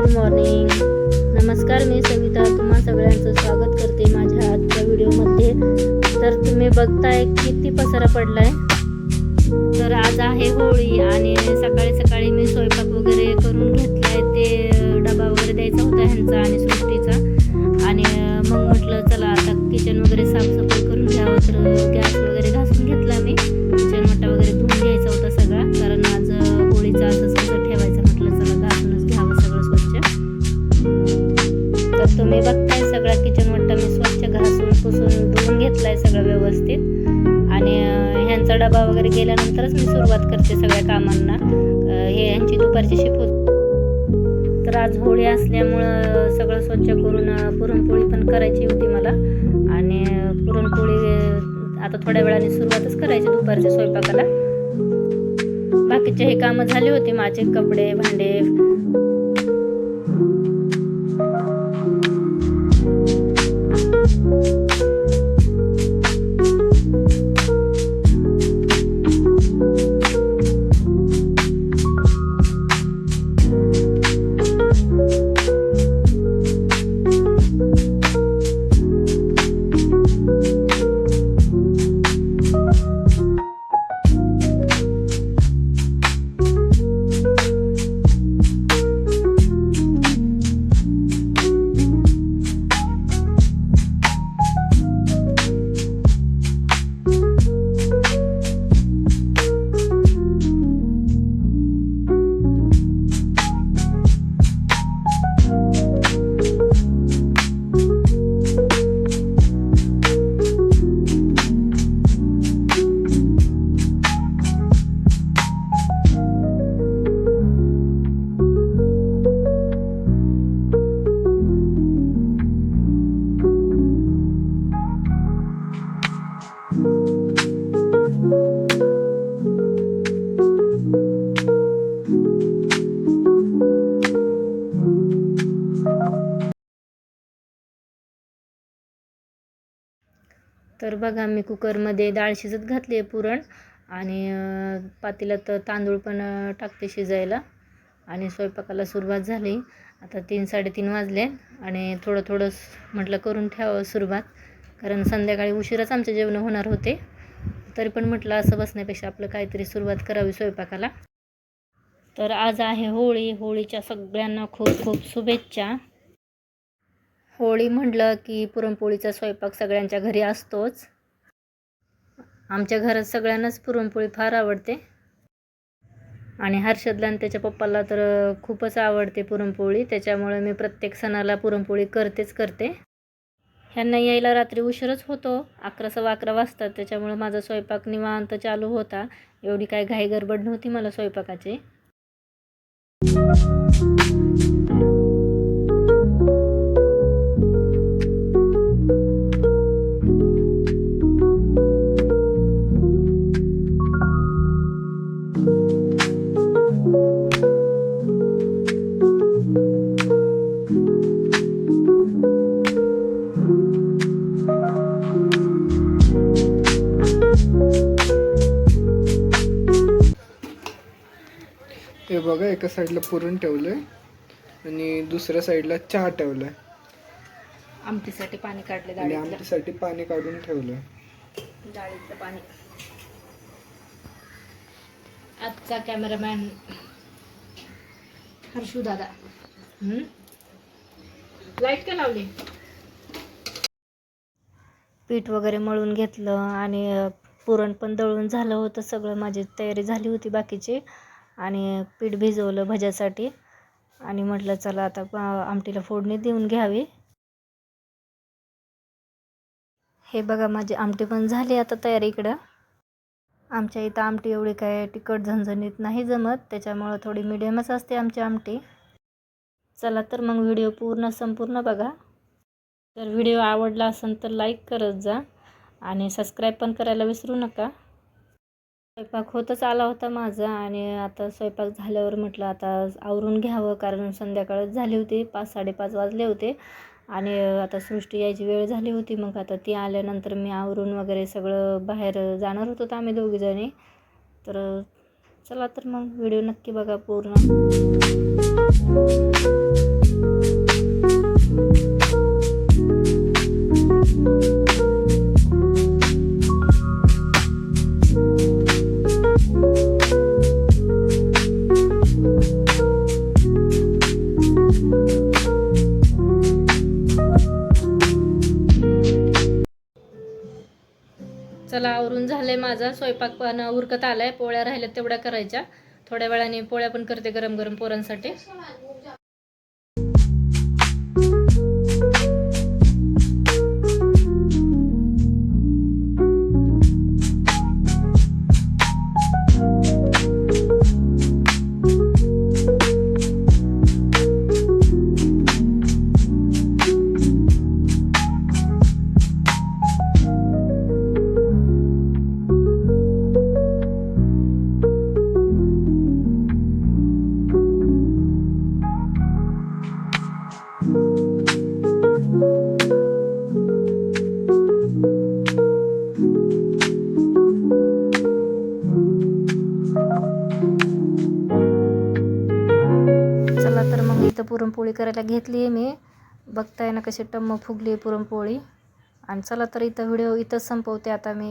Good morning. नमस्कार, मी सविता तुम्हा सगळ्यांचं स्वागत करते माझ्या आजच्या व्हिडिओमध्ये. तर तुम्ही बघताय किती पसारा पडलाय. तर आज आहे होळी आणि सकाळी सकाळी मी स्वयंपाक वगैरे करून घेतलाय. ते डबा वगैरे द्यायचा होता ह्यांचा आणि सृष्टीचा. आणि मग म्हटलं चला आता किचन वगैरे साफसफाई करून घ्यावं. तर गॅस वगैरे घासून घेतला मी. किचन वाटा वगैरे धुवून घ्यायचा होता सगळा, कारण आज होळीचा असं ठेवायचं म्हटलं चला घासूनच घ्यावं सगळं स्वच्छ. तर तुम्ही बघताय सगळा किचन वाटा मी स्वच्छ घासून पुसून धुवून घेतलाय सगळं व्यवस्थित. आणि ह्यांचा डबा वगैरे गेल्यानंतरच मी सुरुवात करते सगळ्या कामांना. हे ह्यांची दुपारची शिफ्ट होती. तर आज होळी असल्यामुळं सगळं स्वच्छ करून पुरणपोळी पण करायची होती मला. आणि पुरणपोळी आता थोड्या वेळाने सुरुवातच करायची दुपारच्या स्वयंपाकाला. बाकीचे हे कामं झाले होते माझे, कपडे भांडे. तर बघा मी कुकरमध्ये डाळ शिजत घातली आहे पुरण. आणि पातेल्यात तांदूळ पण टाकते शिजायला. आणि स्वयंपाकाला सुरुवात झाली. आता 3-3:30 वाजले आणि थोडं म्हटलं करून ठेवावं सुरुवात, कारण संध्याकाळी उशिराच आमचे जेवण होणार होते. तरी पण म्हटलं असं बसण्यापेक्षा आपलं काहीतरी सुरुवात करावी स्वयंपाकाला. तर आज आहे होळी. होळीच्या सगळ्यांना खूप खूप शुभेच्छा. होळी म्हटलं की पुरणपोळीचा स्वयंपाक सगळ्यांच्या घरी असतोच. आमच्या घरात सगळ्यांनाच पुरणपोळी फार आवडते. आणि हर्षदला आणि त्याच्या पप्पाला तर खूपच आवडते पुरणपोळी. त्याच्यामुळे मी प्रत्येक सणाला पुरणपोळी करते. ह्यांना यायला रात्री उशीरच होतो, 11-11:15 वाजतात. त्याच्यामुळे माझा स्वयंपाक निवांत चालू होता. एवढी काय घाई गडबड नव्हती मला स्वयंपाकाची. हे बघा, एका साईडला पुरण ठेवलंय आणि दुसऱ्या साईडला चहा ठेवलाय. आमटीसाठी पाणी काढले, आणि आमटीसाठी पाणी काढून ठेवलंय. डाळीचं पाणी. आजचा कॅमेरामॅन हर्षू दादा. लाईट का लावली. पीठ वगैरे मळून घेतलं आणि पुरण पण दळून झालं होतं सगळं. माझी तयारी झाली होती बाकीची. आणि पीठ भिजवलं भज्यासाठी. आणि म्हटलं चला आता आमटीला फोडणी देऊन घ्यावी. हे बघा माझी आमटी पण झाली आता तयारी इकडं. आमच्या इथं आमटी एवढी काय तिखट झणझणीत नाही जमत, त्याच्यामुळं थोडी मिडियमच असते आमची आमटी. चला तर मग व्हिडिओ संपूर्ण बघा. तर व्हिडिओ आवडला असेल तर लाईक करत जा आणि सबस्क्राईब पण करायला विसरू नका. स्वयंपाक होतच आला होता माझा. आणि आता स्वयंपाक झाल्यावर म्हटलं आता आवरून घ्यावं, कारण संध्याकाळच झाली होती, 5-5:30 वाजले होते. आणि आता सृष्टी यायची वेळ झाली होती. मग आता ती आल्यानंतर मी आवरून वगैरे सगळं बाहेर जाणार होतो आम्ही दोघीजणी. तर चला तर मग व्हिडिओ नक्की बघा पूर्ण. चला आवरून झालंय माझा स्वयंपाक पण उरकत आलाय. पोळ्या राहिल्या तेवढ्या करायच्या. थोड्या वेळाने पोळ्या पण करते गरम गरम पोरांसाठी. चला तर मग इथं पुरणपोळी करायला घेतली आहे मी. बघताय ना कशी टम्म फुगली पुरणपोळी. आणि चला तर इथं व्हिडिओ इथंच संपवते आता मी.